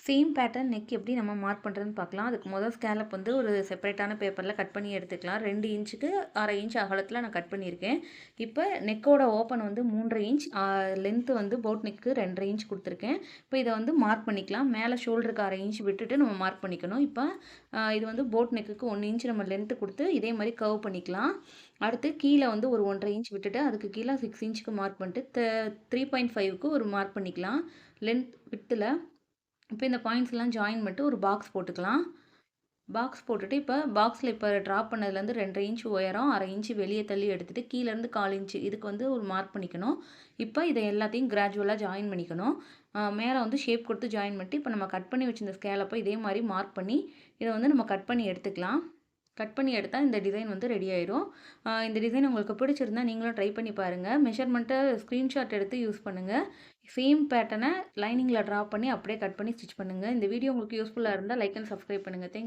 Same pattern neck எப்படி நம்ம mark பண்ணுறதுன்னு பார்க்கலாம். அதுக்கு முதல் ஸ்கேலப் வந்து ஒரு செப்பரேட்டான பேப்பரில் கட் பண்ணி எடுத்துக்கலாம். 2 இன்ச்சுக்கு 1/2 இன்ச் அகலத்தில் நான் கட் பண்ணியிருக்கேன். இப்போ நெக்கோட ஓப்பன் வந்து 3 1/2 இன்ச், லென்த்து வந்து போட் நெக்கு 2 1/2 இன்ச் கொடுத்துருக்கேன். இப்போ இதை வந்து மார்க் பண்ணிக்கலாம். மேலே ஷோல்டருக்கு 1/2 இன்ச் விட்டுட்டு நம்ம மார்க் பண்ணிக்கணும். இப்போ இது வந்து போட் நெக்குக்கு 1 இன்ச் நம்ம லென்த்து கொடுத்து இதே மாதிரி கர்வ் பண்ணிக்கலாம். அடுத்து கீழே வந்து ஒரு 1 1/2 இன்ச் விட்டுட்டு அதுக்கு கீழே 6 இன்ச்சுக்கு மார்க் பண்ணிட்டு 3.5க்கு ஒரு மார்க் பண்ணிக்கலாம் லென்த் வித்தில். இப்போ இந்த பாயிண்ட்ஸ்லாம் ஜாயின் பண்ணிட்டு ஒரு பாக்ஸ் போட்டுக்கலாம். பாக்ஸ் போட்டுட்டு இப்போ பாக்ஸில் இப்போ ட்ராப் பண்ணதுலேருந்து 2 1/2 இன்ச் உயரம், 1/2 இன்ச் வெளியே தள்ளி எடுத்துகிட்டு கீழேருந்து 1/4 இன்ச் இதுக்கு வந்து ஒரு மார்க் பண்ணிக்கணும். இப்போ இதை எல்லாத்தையும் கிராஜுவலாக ஜாயின் பண்ணிக்கணும். மேலே வந்து ஷேப் கொடுத்து ஜாயின் பண்ணிட்டு இப்போ நம்ம கட் பண்ணி வச்சிருந்த ஸ்கேலப்பை இதே மாதிரி மார்க் பண்ணி இதை வந்து நம்ம கட் பண்ணி எடுத்துக்கலாம். கட் பண்ணி எடுத்தால் இந்த டிசைன் வந்து ரெடி ஆயிரும். இந்த டிசைன் உங்களுக்கு பிடிச்சிருந்தா நீங்களும் ட்ரை பண்ணி பாருங்கள். மெஷர்மெண்ட்டை ஸ்க்ரீன்ஷாட் எடுத்து யூஸ் பண்ணுங்கள். சேம் பேட்டர்னை லைனிங்கில் ட்ரா பண்ணி அப்படியே கட் பண்ணி ஸ்டிச் பண்ணுங்கள். இந்த வீடியோ உங்களுக்கு யூஸ்ஃபுல்லாக இருந்தால் லைக் அண்ட் சப்ஸ்கிரைப் பண்ணுங்கள். தேங்க்யூ.